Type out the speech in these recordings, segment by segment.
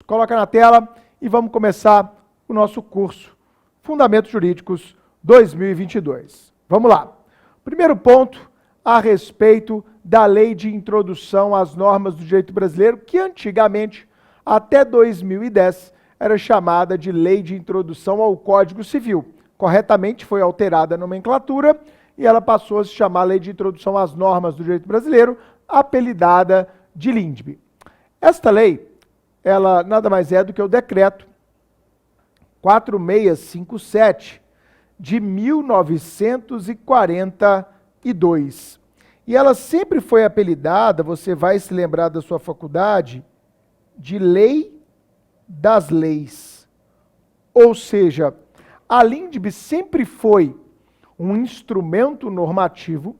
Coloca na tela e vamos começar o nosso curso Fundamentos Jurídicos 2022. Vamos lá. Primeiro ponto a respeito da Lei de Introdução às Normas do Direito Brasileiro, que antigamente, até 2010, era chamada de Lei de Introdução ao Código Civil. Corretamente foi alterada a nomenclatura e ela passou a se chamar Lei de Introdução às Normas do Direito Brasileiro, apelidada de LINDB. Esta lei, ela nada mais é do que o decreto 4657 de 1942. E ela sempre foi apelidada, você vai se lembrar da sua faculdade, de Lei das Leis. Ou seja, a LINDB sempre foi um instrumento normativo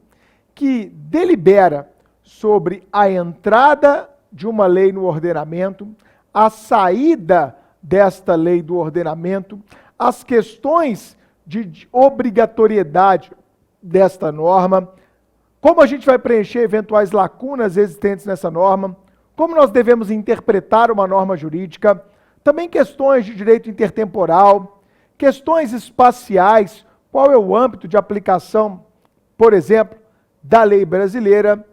que delibera sobre a entrada de uma lei no ordenamento, a saída desta lei do ordenamento, as questões de obrigatoriedade desta norma, como a gente vai preencher eventuais lacunas existentes nessa norma, como nós devemos interpretar uma norma jurídica, também questões de direito intertemporal, questões espaciais, qual é o âmbito de aplicação, por exemplo, da lei brasileira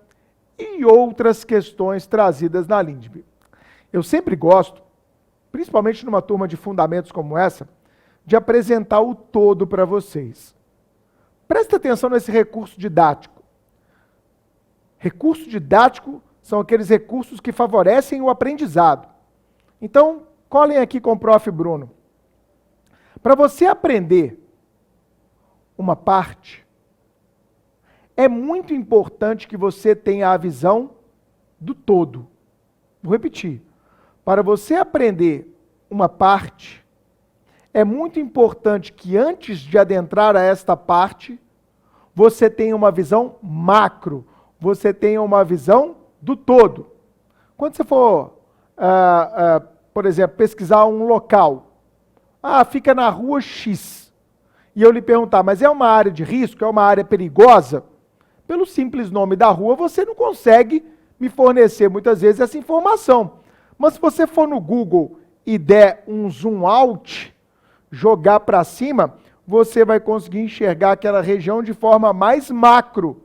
e outras questões trazidas na LINDB. Eu sempre gosto, principalmente numa turma de fundamentos como essa, de apresentar o todo para vocês. Presta atenção nesse recurso didático. Recurso didático são aqueles recursos que favorecem o aprendizado. Então, colhem aqui com o prof. Bruno. Para você aprender uma parte, é muito importante que você tenha a visão do todo. Vou repetir. Para você aprender uma parte, é muito importante que antes de adentrar a esta parte, você tenha uma visão macro, você tenha uma visão do todo. Quando você for, por exemplo, pesquisar um local, fica na rua X, e eu lhe perguntar, mas é uma área de risco, é uma área perigosa? Pelo simples nome da rua, você não consegue me fornecer muitas vezes essa informação. Mas se você for no Google e der um zoom out, jogar para cima, você vai conseguir enxergar aquela região de forma mais macro.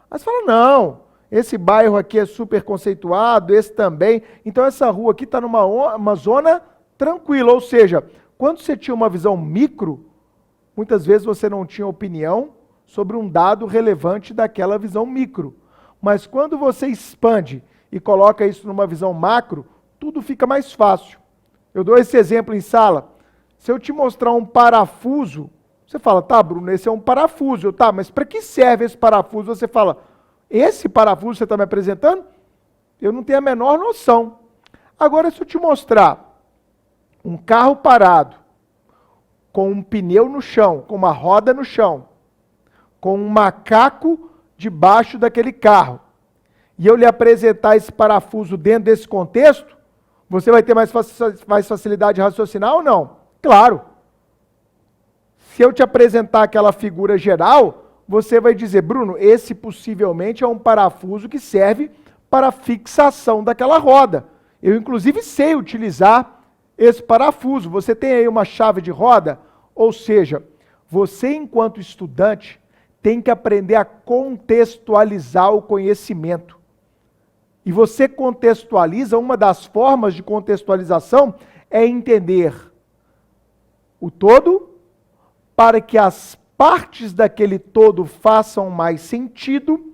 Mas você fala, não, esse bairro aqui é super conceituado, esse também. Então essa rua aqui está numa zona tranquila, ou seja, quando você tinha uma visão micro, muitas vezes você não tinha opinião sobre um dado relevante daquela visão micro. Mas quando você expande e coloca isso numa visão macro, tudo fica mais fácil. Eu dou esse exemplo em sala. Se eu te mostrar um parafuso, você fala, tá, Bruno, esse é um parafuso. Tá, mas para que serve esse parafuso? Você fala, esse parafuso você está me apresentando? Eu não tenho a menor noção. Agora, se eu te mostrar um carro parado, com um pneu no chão, com uma roda no chão, com um macaco debaixo daquele carro, e eu lhe apresentar esse parafuso dentro desse contexto, você vai ter mais facilidade de raciocinar ou não? Claro. Se eu te apresentar aquela figura geral, você vai dizer, Bruno, esse possivelmente é um parafuso que serve para a fixação daquela roda. Eu, inclusive, sei utilizar esse parafuso. Você tem aí uma chave de roda? Ou seja, você, enquanto estudante, tem que aprender a contextualizar o conhecimento. E você contextualiza, uma das formas de contextualização é entender o todo para que as partes daquele todo façam mais sentido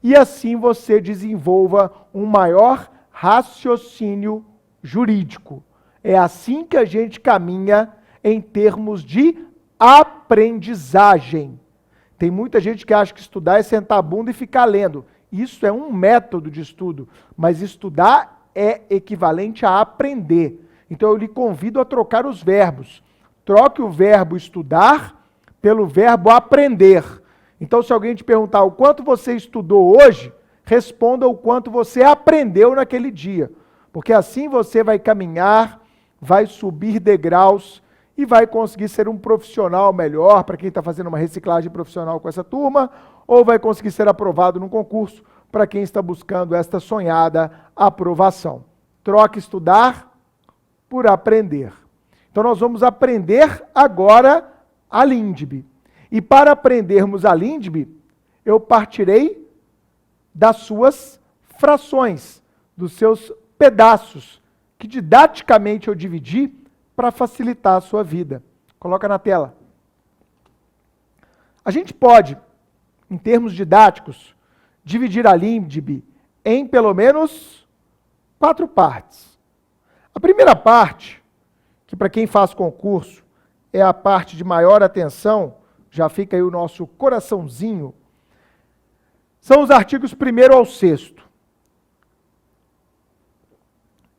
e assim você desenvolva um maior raciocínio jurídico. É assim que a gente caminha em termos de aprendizagem. Tem muita gente que acha que estudar é sentar a bunda e ficar lendo. Isso é um método de estudo, mas estudar é equivalente a aprender. Então eu lhe convido a trocar os verbos. Troque o verbo estudar pelo verbo aprender. Então se alguém te perguntar o quanto você estudou hoje, responda o quanto você aprendeu naquele dia. Porque assim você vai caminhar, vai subir degraus e vai conseguir ser um profissional melhor para quem está fazendo uma reciclagem profissional com essa turma, ou vai conseguir ser aprovado num concurso para quem está buscando esta sonhada aprovação. Troque estudar por aprender. Então nós vamos aprender agora a LINDB. E para aprendermos a LINDB, eu partirei das suas frações, dos seus pedaços, que didaticamente eu dividi para facilitar a sua vida. Coloca na tela. A gente pode, em termos didáticos, dividir a LINDB em pelo menos 4 partes. A primeira parte, que para quem faz concurso é a parte de maior atenção, já fica aí o nosso coraçãozinho, são os artigos 1º ao 6º.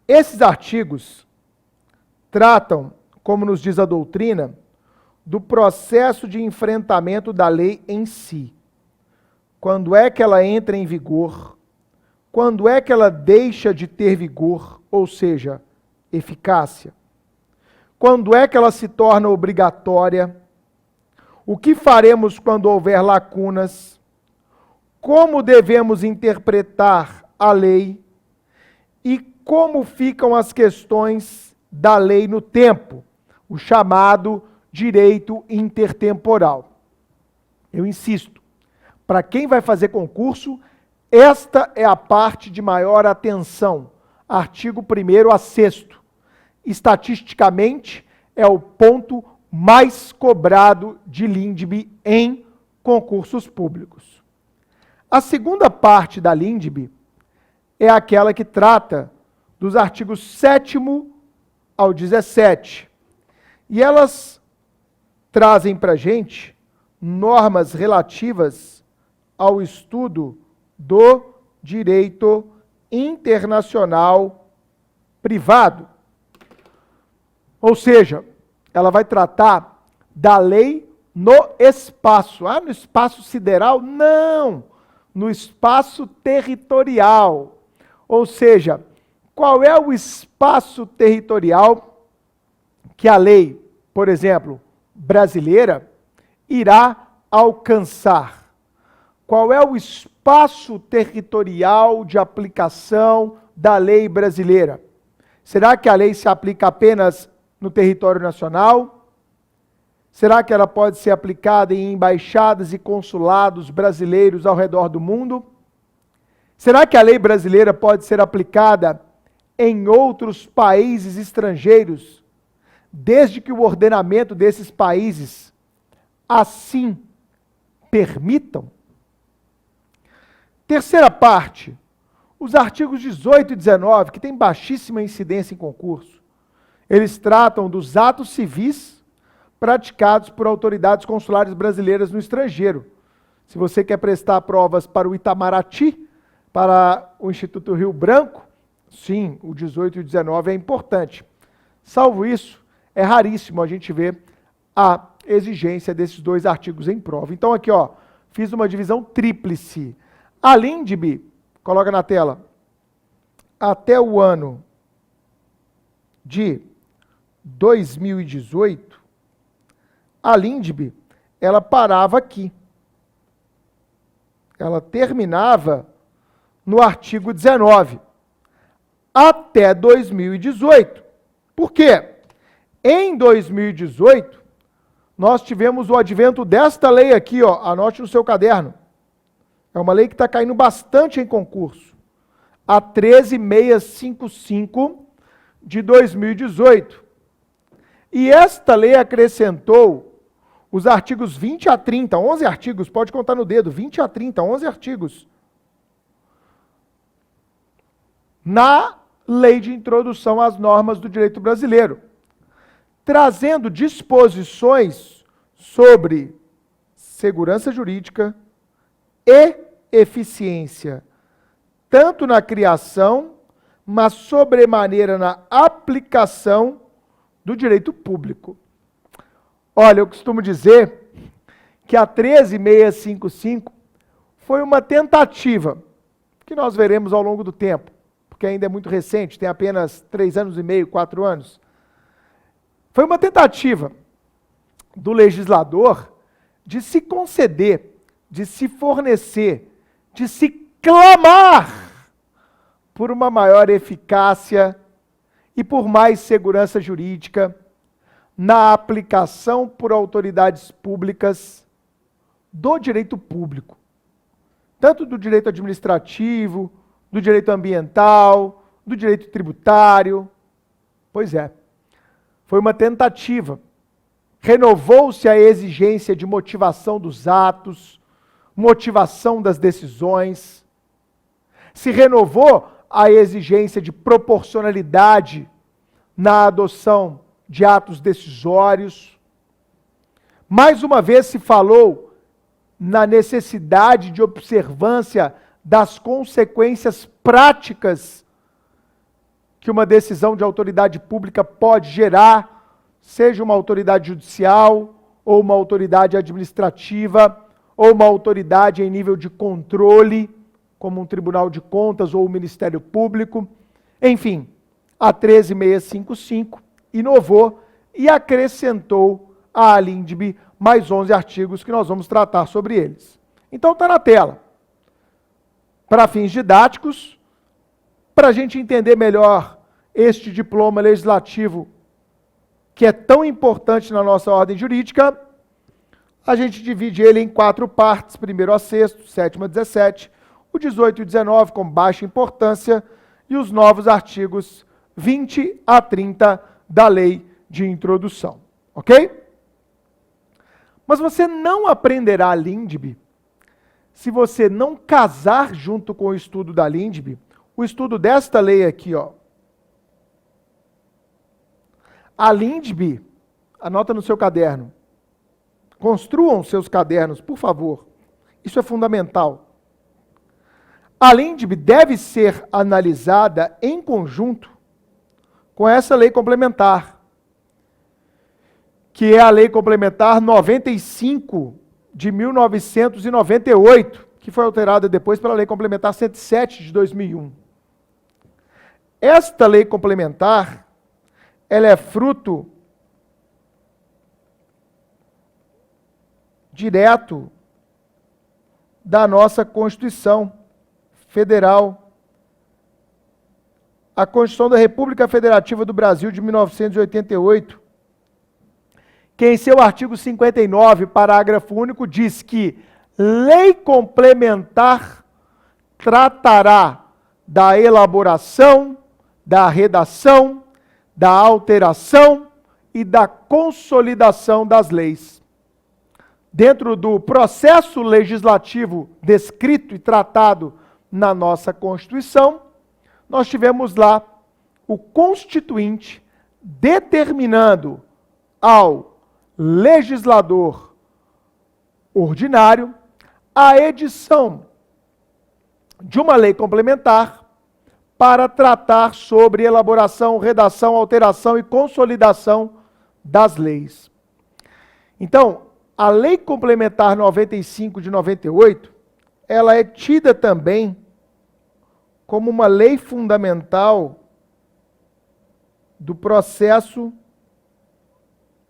Esses artigos tratam, como nos diz a doutrina, do processo de enfrentamento da lei em si. Quando é que ela entra em vigor? Quando é que ela deixa de ter vigor, ou seja, eficácia? Quando é que ela se torna obrigatória? O que faremos quando houver lacunas? Como devemos interpretar a lei? E como ficam as questões da lei no tempo, o chamado direito intertemporal. Eu insisto, para quem vai fazer concurso, esta é a parte de maior atenção, artigo 1º a 6º. Estatisticamente, é o ponto mais cobrado de LINDB em concursos públicos. A segunda parte da LINDB é aquela que trata dos artigos 7º ao 17. E elas trazem para a gente normas relativas ao estudo do direito internacional privado. Ou seja, ela vai tratar da lei no espaço. Ah, no espaço sideral? Não! No espaço territorial. Ou seja, qual é o espaço territorial que a lei, por exemplo, brasileira, irá alcançar? Qual é o espaço territorial de aplicação da lei brasileira? Será que a lei se aplica apenas no território nacional? Será que ela pode ser aplicada em embaixadas e consulados brasileiros ao redor do mundo? Será que a lei brasileira pode ser aplicada em outros países estrangeiros, desde que o ordenamento desses países assim permitam? Terceira parte, os artigos 18 e 19, que têm baixíssima incidência em concurso. Eles tratam dos atos civis praticados por autoridades consulares brasileiras no estrangeiro. Se você quer prestar provas para o Itamaraty, para o Instituto Rio Branco, sim, o 18 e o 19 é importante. Salvo isso, é raríssimo a gente ver a exigência desses 2 artigos em prova. Então aqui, ó, fiz uma divisão tríplice. A LINDB, coloca na tela, até o ano de 2018, a LINDB, ela parava aqui. Ela terminava no artigo 19, até 2018. Por quê? Em 2018, nós tivemos o advento desta lei aqui, ó, anote no seu caderno. É uma lei que está caindo bastante em concurso. A 13.655 de 2018. E esta lei acrescentou os artigos 20 a 30, 11 artigos, pode contar no dedo, 20 a 30, 11 artigos. Na Lei de Introdução às Normas do Direito Brasileiro, trazendo disposições sobre segurança jurídica e eficiência, tanto na criação, mas sobremaneira na aplicação do direito público. Olha, eu costumo dizer que a 13.655 foi uma tentativa, que nós veremos ao longo do tempo, porque ainda é muito recente, tem apenas 3 anos e meio, 4 anos. Foi uma tentativa do legislador de se conceder, de se fornecer, de se clamar por uma maior eficácia e por mais segurança jurídica na aplicação por autoridades públicas do direito público, tanto do direito administrativo, do direito ambiental, do direito tributário. Pois é, foi uma tentativa. Renovou-se a exigência de motivação dos atos, motivação das decisões. Se renovou a exigência de proporcionalidade na adoção de atos decisórios. Mais uma vez se falou na necessidade de observância das consequências práticas que uma decisão de autoridade pública pode gerar, seja uma autoridade judicial, ou uma autoridade administrativa, ou uma autoridade em nível de controle, como um Tribunal de Contas ou o Ministério Público. Enfim, a 13655 inovou e acrescentou à LINDB mais 11 artigos que nós vamos tratar sobre eles. Então está na tela. Para fins didáticos, para a gente entender melhor este diploma legislativo que é tão importante na nossa ordem jurídica, a gente divide ele em 4 partes, 1º a 6º, 7º a 17, o 18 e o 19 com baixa importância e os novos artigos 20 a 30 da lei de introdução, ok? Mas você não aprenderá a LINDB se você não casar junto com o estudo da LINDB, o estudo desta lei aqui, ó. A LINDB, anota no seu caderno, construam seus cadernos, por favor, isso é fundamental. A LINDB deve ser analisada em conjunto com essa lei complementar, que é a Lei Complementar 95 de 1998, que foi alterada depois pela Lei Complementar 107 de 2001. Esta lei complementar, ela é fruto direto da nossa Constituição Federal, a Constituição da República Federativa do Brasil de 1988, que em seu artigo 59, parágrafo único, diz que lei complementar tratará da elaboração, da redação, da alteração e da consolidação das leis. Dentro do processo legislativo descrito e tratado na nossa Constituição, nós tivemos lá o Constituinte determinando ao legislador ordinário a edição de uma lei complementar para tratar sobre elaboração, redação, alteração e consolidação das leis. Então, a Lei Complementar 95 de 98, ela é tida também como uma lei fundamental do processo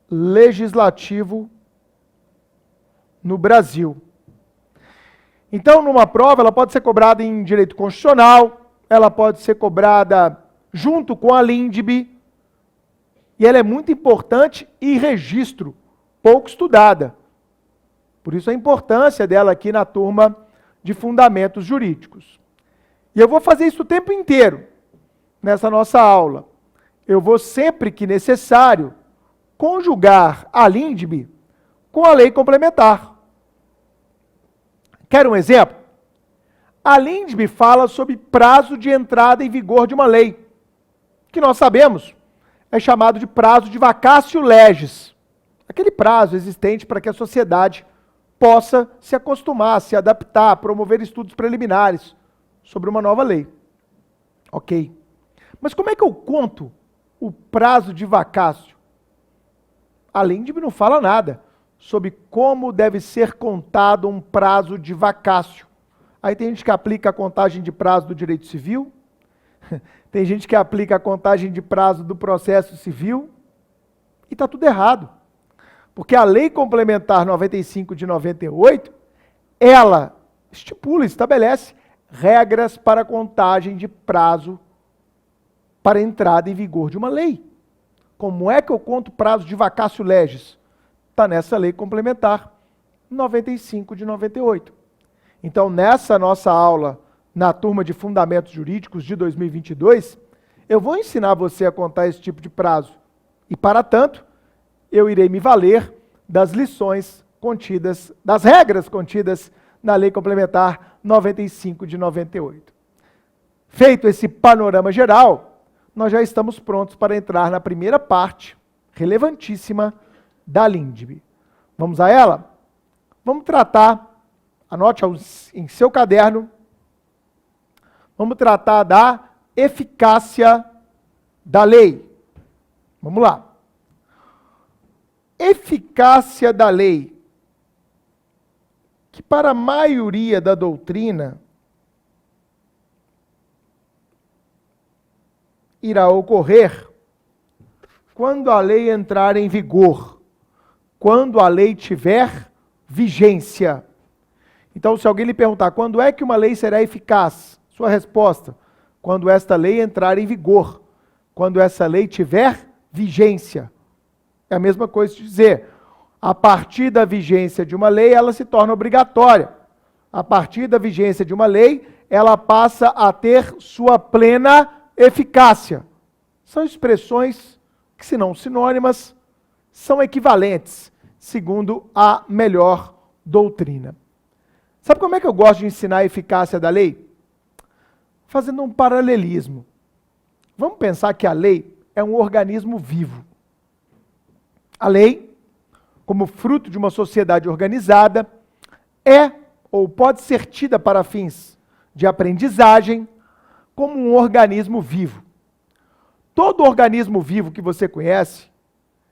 legislativo no Brasil. Então, numa prova, ela pode ser cobrada em direito constitucional, ela pode ser cobrada junto com a LINDB, e ela é muito importante e registro, pouco estudada. Por isso a importância dela aqui na turma de fundamentos jurídicos. E eu vou fazer isso o tempo inteiro, nessa nossa aula. Eu vou, sempre que necessário, conjugar a LINDB com a lei complementar. Quer um exemplo? A LINDB fala sobre prazo de entrada em vigor de uma lei, que nós sabemos é chamado de prazo de vacatio legis. Aquele prazo existente para que a sociedade possa se acostumar, se adaptar, promover estudos preliminares sobre uma nova lei. Ok. Mas como é que eu conto o prazo de vacatio? A LINDB não fala nada sobre como deve ser contado um prazo de vacatio. Aí tem gente que aplica a contagem de prazo do direito civil, tem gente que aplica a contagem de prazo do processo civil, e está tudo errado. Porque a Lei Complementar 95 de 98, ela estipula, estabelece regras para a contagem de prazo para a entrada em vigor de uma lei. Como é que eu conto prazo de vacatio legis? Está nessa lei complementar 95 de 98. Então, nessa nossa aula, na turma de Fundamentos Jurídicos de 2022, eu vou ensinar você a contar esse tipo de prazo. E, para tanto, eu irei me valer das lições contidas, das regras contidas na Lei Complementar 95 de 98. Feito esse panorama geral, nós já estamos prontos para entrar na primeira parte, relevantíssima, da LINDB. Vamos a ela? Vamos tratar, anote em seu caderno, vamos tratar da eficácia da lei. Vamos lá. Eficácia da lei, que para a maioria da doutrina irá ocorrer quando a lei entrar em vigor, quando a lei tiver vigência. Então, se alguém lhe perguntar, quando é que uma lei será eficaz? Sua resposta, quando esta lei entrar em vigor, quando essa lei tiver vigência. É a mesma coisa de dizer, a partir da vigência de uma lei, ela se torna obrigatória. A partir da vigência de uma lei, ela passa a ter sua plena eficácia. São expressões que, se não sinônimas, são equivalentes, segundo a melhor doutrina. Sabe como é que eu gosto de ensinar a eficácia da lei? Fazendo um paralelismo. Vamos pensar que a lei é um organismo vivo. A lei, como fruto de uma sociedade organizada, é ou pode ser tida para fins de aprendizagem como um organismo vivo. Todo organismo vivo que você conhece,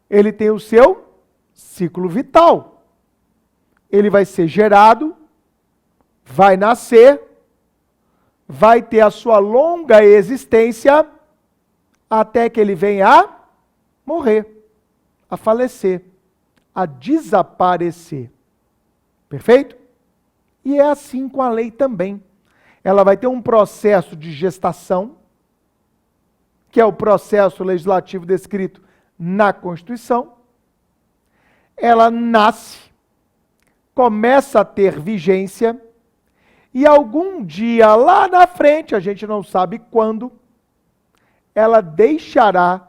ele tem o seu ciclo vital. Ele vai ser gerado, vai nascer, vai ter a sua longa existência até que ele venha a morrer, a falecer, a desaparecer. Perfeito? E é assim com a lei também. Ela vai ter um processo de gestação, que é o processo legislativo descrito na Constituição. Ela nasce, começa a ter vigência, e algum dia lá na frente, a gente não sabe quando, ela deixará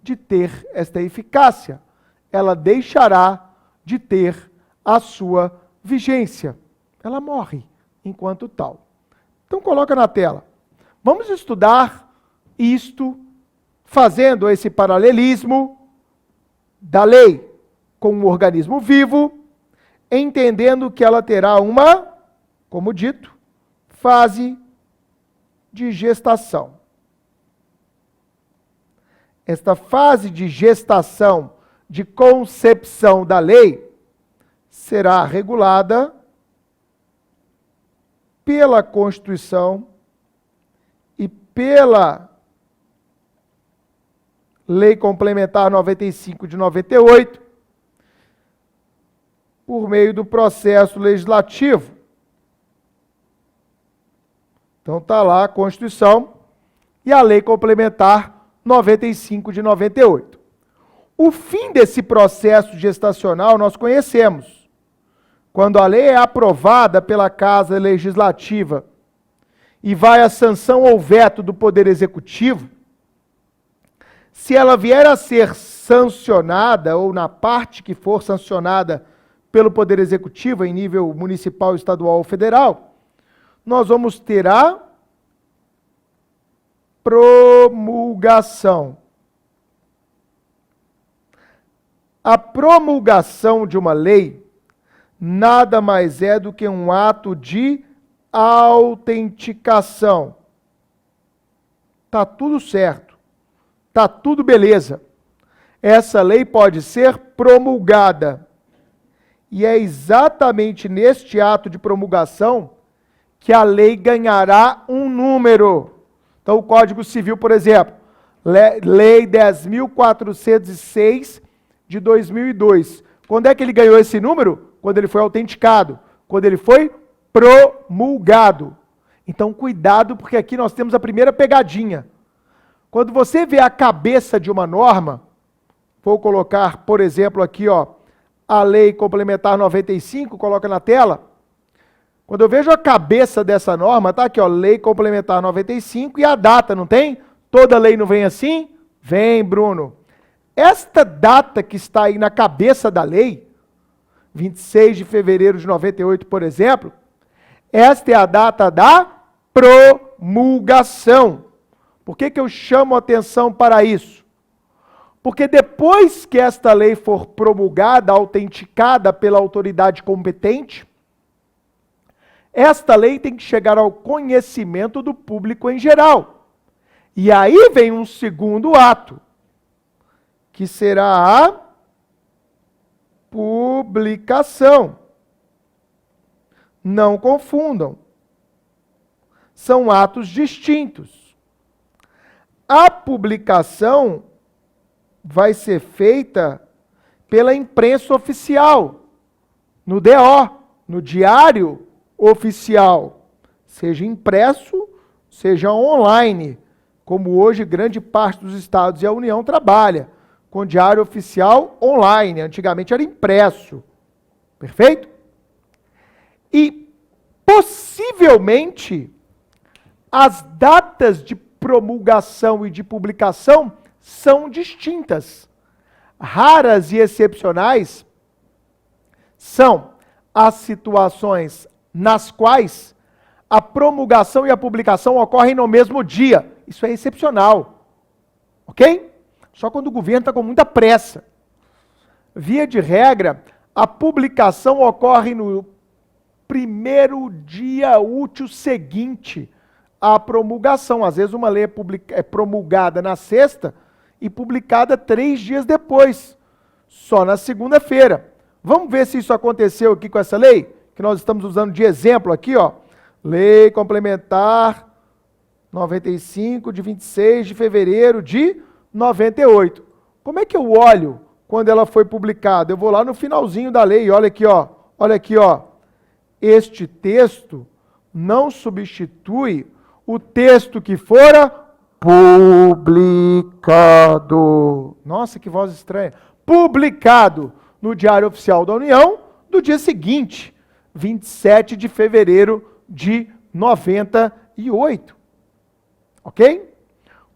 de ter esta eficácia. Ela deixará de ter a sua vigência. Ela morre enquanto tal. Então coloca na tela. Vamos estudar isto, fazendo esse paralelismo da lei com um organismo vivo, entendendo que ela terá uma, como dito, fase de gestação. Esta fase de gestação, de concepção da lei, será regulada pela Constituição e pela Lei Complementar 95 de 98, por meio do processo legislativo. Então está lá a Constituição e a Lei Complementar 95 de 98. O fim desse processo gestacional nós conhecemos. Quando a lei é aprovada pela Casa Legislativa e vai à sanção ou veto do Poder Executivo, se ela vier a ser sancionada, ou na parte que for sancionada pelo Poder Executivo, em nível municipal, estadual ou federal, nós vamos ter a promulgação. A promulgação de uma lei nada mais é do que um ato de autenticação. Está tudo certo. Está tudo beleza. Essa lei pode ser promulgada. E é exatamente neste ato de promulgação que a lei ganhará um número. Então, o Código Civil, por exemplo, Lei 10.406 de 2002. Quando é que ele ganhou esse número? Quando ele foi autenticado, quando ele foi promulgado. Então, cuidado, porque aqui nós temos a primeira pegadinha. Quando você vê a cabeça de uma norma, vou colocar, por exemplo, aqui, ó, a Lei Complementar 95, coloca na tela. Quando eu vejo a cabeça dessa norma, tá aqui, ó, Lei Complementar 95 e a data, não tem? Toda lei não vem assim? Vem, Bruno. Esta data que está aí na cabeça da lei, 26 de fevereiro de 98, por exemplo, esta é a data da promulgação. Por que eu chamo a atenção para isso? Porque depois que esta lei for promulgada, autenticada pela autoridade competente, esta lei tem que chegar ao conhecimento do público em geral. E aí vem um segundo ato, que será a publicação. Não confundam. São atos distintos. A publicação vai ser feita pela imprensa oficial, no DO, no Diário Oficial, seja impresso, seja online, como hoje grande parte dos estados e a União trabalha, com Diário Oficial online, antigamente era impresso, perfeito? E, possivelmente, as datas de promulgação e de publicação são distintas. Raras e excepcionais são as situações nas quais a promulgação e a publicação ocorrem no mesmo dia. Isso é excepcional. Ok? Só quando o governo está com muita pressa. Via de regra, a publicação ocorre no primeiro dia útil seguinte à promulgação. Às vezes uma lei é promulgada na sexta e publicada 3 dias depois, só na segunda-feira. Vamos ver se isso aconteceu aqui com essa lei, que nós estamos usando de exemplo aqui, ó. Lei Complementar 95, de 26 de fevereiro de 98. Como é que eu olho quando ela foi publicada? Eu vou lá no finalzinho da lei, olha aqui, ó. Olha aqui, ó. Este texto não substitui o texto que fora publicado. Nossa, que voz estranha. Publicado no Diário Oficial da União do dia seguinte, 27 de fevereiro de 98. Ok?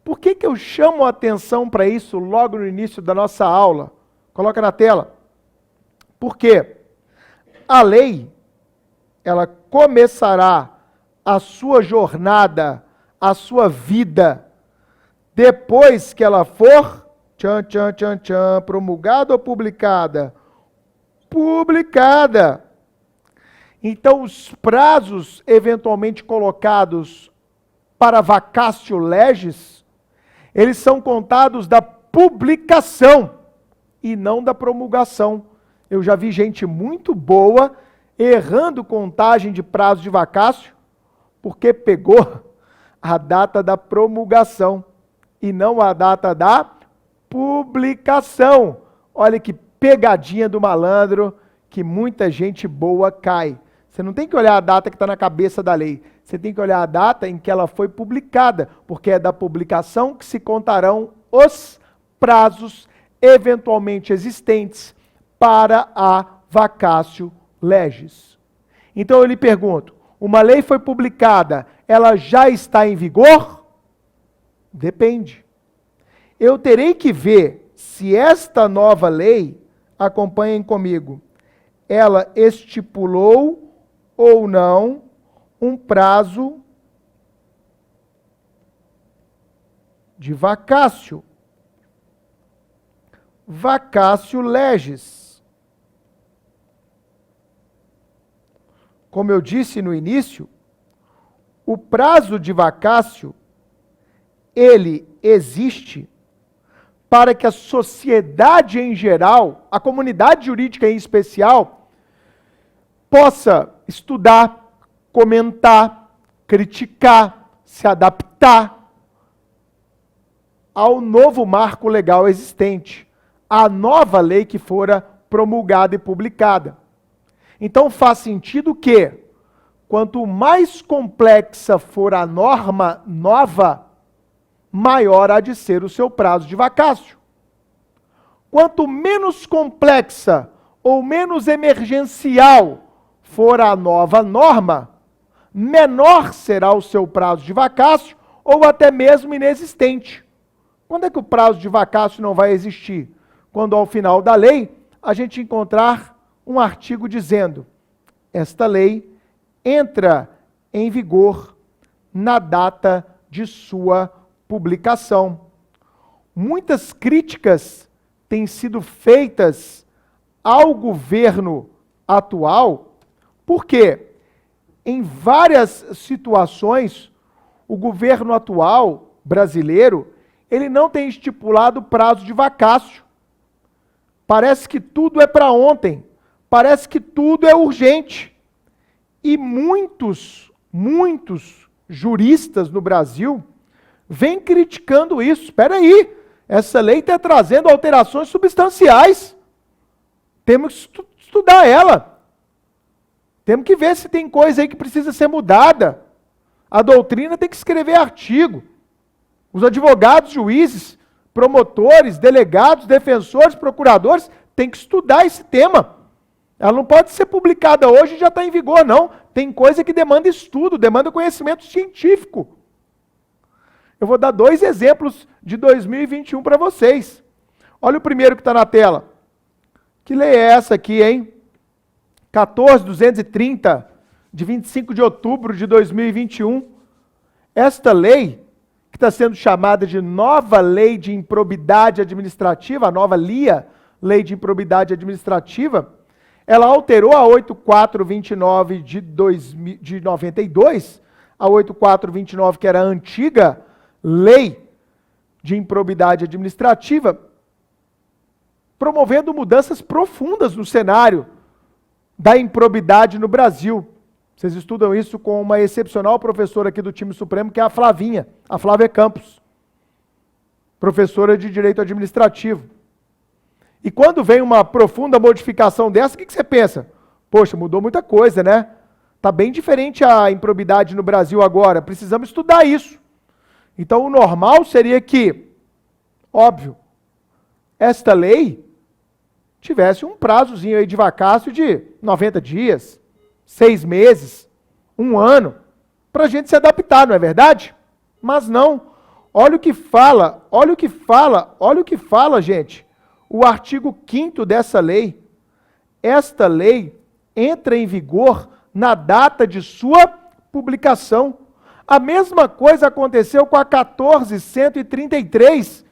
Por que eu chamo a atenção para isso logo no início da nossa aula? Coloca na tela. Porque a lei, ela começará a sua jornada, a sua vida, depois que ela for promulgada ou publicada? Publicada. Então, os prazos eventualmente colocados para vacatio legis, eles são contados da publicação e não da promulgação. Eu já vi gente muito boa errando contagem de prazo de vacatio, porque pegou a data da promulgação e não a data da publicação. Olha que pegadinha do malandro que muita gente boa cai. Você não tem que olhar a data que está na cabeça da lei. Você tem que olhar a data em que ela foi publicada, porque é da publicação que se contarão os prazos eventualmente existentes para a vacatio legis. Então eu lhe pergunto, uma lei foi publicada, ela já está em vigor? Depende. Eu terei que ver se esta nova lei, acompanhem comigo, ela estipulou ou não um prazo de vacatio. Vacatio legis. Como eu disse no início, o prazo de vacatio, ele existe para que a sociedade em geral, a comunidade jurídica em especial, possa estudar, comentar, criticar, se adaptar ao novo marco legal existente, à nova lei que fora promulgada e publicada. Então faz sentido que, quanto mais complexa for a norma nova, maior há de ser o seu prazo de vacácio. Quanto menos complexa ou menos emergencial for a nova norma, menor será o seu prazo de vacácio ou até mesmo inexistente. Quando é que o prazo de vacácio não vai existir? Quando ao final da lei a gente encontrar um artigo dizendo: esta lei entra em vigor na data de sua publicação. Muitas críticas têm sido feitas ao governo atual, porque em várias situações o governo atual brasileiro, ele não tem estipulado prazo de vacácio. Parece que tudo é para ontem, parece que tudo é urgente. E muitos juristas no Brasil vêm criticando isso. Espera aí, essa lei está trazendo alterações substanciais. Temos que estudar ela. Temos que ver se tem coisa aí que precisa ser mudada. A doutrina tem que escrever artigo. Os advogados, juízes, promotores, delegados, defensores, procuradores têm que estudar esse tema. Ela não pode ser publicada hoje e já está em vigor, não. Tem coisa que demanda estudo, demanda conhecimento científico. Eu vou dar 2 exemplos de 2021 para vocês. Olha o primeiro que está na tela. Que lei é essa aqui, hein? 14.230, de 25 de outubro de 2021. Esta lei, que está sendo chamada de nova lei de improbidade administrativa, a nova LIA, Lei de Improbidade Administrativa, ela alterou a 8429 de 92, a 8429, que era a antiga Lei de Improbidade Administrativa, promovendo mudanças profundas no cenário da improbidade no Brasil. Vocês estudam isso com uma excepcional professora aqui do time Supremo, que é a Flavinha, a Flávia Campos, professora de Direito Administrativo. E quando vem uma profunda modificação dessa, o que você pensa? Poxa, mudou muita coisa, né? Está bem diferente a improbidade no Brasil agora, precisamos estudar isso. Então o normal seria que, óbvio, esta lei tivesse um prazozinho aí de vacácio de 90 dias, 6 meses, 1 ano, para a gente se adaptar, não é verdade? Mas não. Olha o que fala, gente, o artigo 5º dessa lei. Esta lei entra em vigor na data de sua publicação. A mesma coisa aconteceu com a 14.133,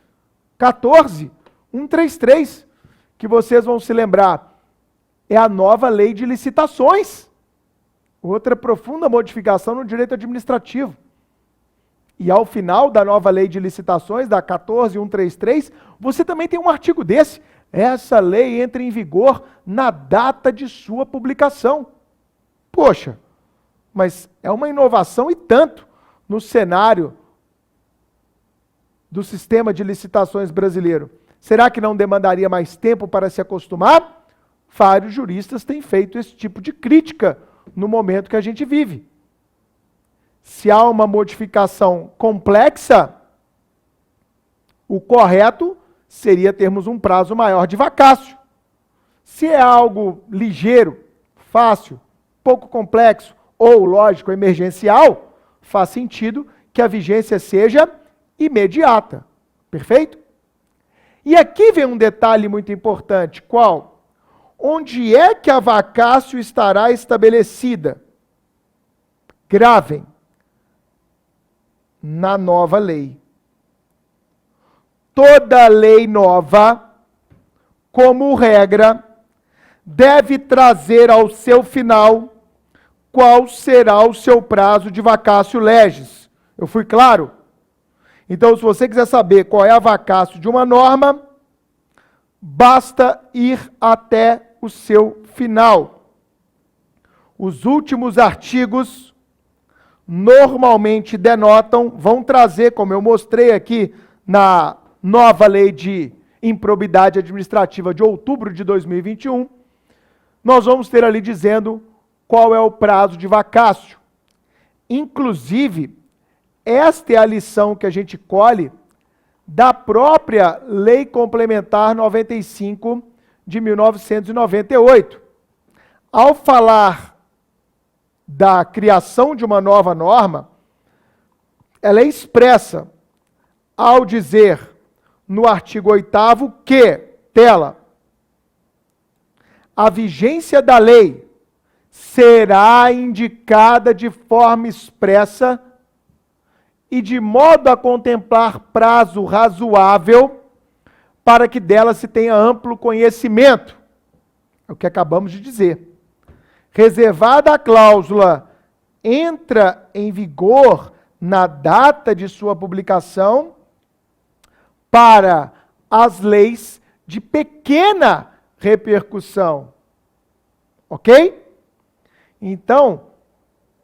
14.133, que vocês vão se lembrar, é a nova lei de licitações. Outra profunda modificação no direito administrativo. E ao final da nova lei de licitações, da 14.133, você também tem um artigo desse. Essa lei entra em vigor na data de sua publicação. Poxa, mas é uma inovação e tanto no cenário do sistema de licitações brasileiro. Será que não demandaria mais tempo para se acostumar? Vários juristas têm feito esse tipo de crítica no momento que a gente vive. Se há uma modificação complexa, o correto seria termos um prazo maior de vacácio. Se é algo ligeiro, fácil, pouco complexo ou, lógico, emergencial, faz sentido que a vigência seja imediata. Perfeito? E aqui vem um detalhe muito importante. Qual? Onde é que a vacácio estará estabelecida? Gravem. Na nova lei. Toda lei nova, como regra, deve trazer ao seu final qual será o seu prazo de vacácio legis. Eu fui claro? Então, se você quiser saber qual é a vacácio de uma norma, basta ir até o seu final. Os últimos artigos normalmente denotam, vão trazer, como eu mostrei aqui na nova lei de improbidade administrativa de outubro de 2021, nós vamos ter ali dizendo qual é o prazo de vacácio. Inclusive, esta é a lição que a gente colhe da própria Lei Complementar 95 de 1998. Ao falar da criação de uma nova norma, ela é expressa ao dizer no artigo 8º que, tela, a vigência da lei será indicada de forma expressa e de modo a contemplar prazo razoável para que dela se tenha amplo conhecimento. É o que acabamos de dizer. Reservada a cláusula entra em vigor na data de sua publicação para as leis de pequena repercussão. Ok? Então,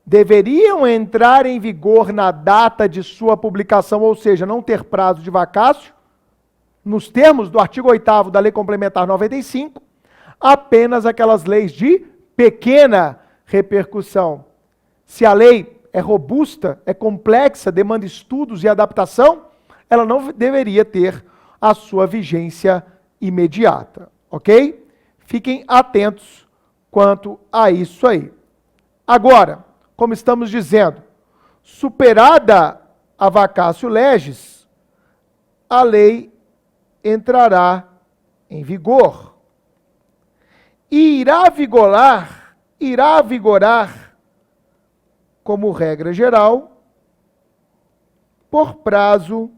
deveriam entrar em vigor na data de sua publicação, ou seja, não ter prazo de vacácio, nos termos do artigo 8º da Lei Complementar 95, apenas aquelas leis de pequena repercussão. Se a lei é robusta, é complexa, demanda estudos e adaptação, ela não deveria ter a sua vigência imediata, ok? Fiquem atentos quanto a isso aí. Agora, como estamos dizendo, superada a vacatio legis, a lei entrará em vigor. E irá vigorar, como regra geral, por prazo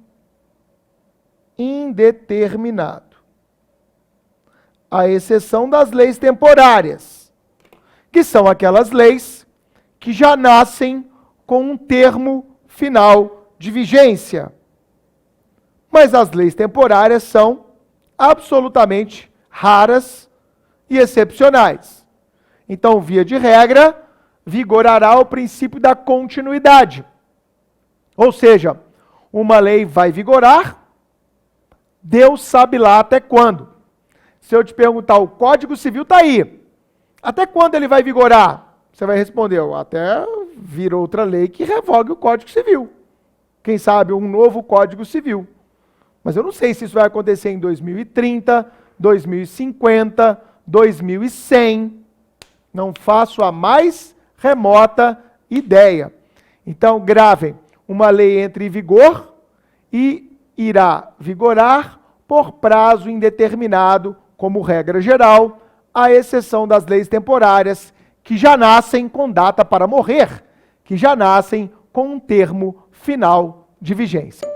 indeterminado, à exceção das leis temporárias, que são aquelas leis que já nascem com um termo final de vigência. Mas as leis temporárias são absolutamente raras e excepcionais. Então, via de regra, vigorará o princípio da continuidade. Ou seja, uma lei vai vigorar, Deus sabe lá até quando. Se eu te perguntar, o Código Civil está aí, até quando ele vai vigorar? Você vai responder, até vir outra lei que revogue o Código Civil. Quem sabe um novo Código Civil. Mas eu não sei se isso vai acontecer em 2030, 2050, 2100. Não faço a mais remota ideia. Então, gravem, uma lei entra em vigor e irá vigorar por prazo indeterminado, como regra geral, à exceção das leis temporárias, que já nascem com data para morrer, que já nascem com um termo final de vigência.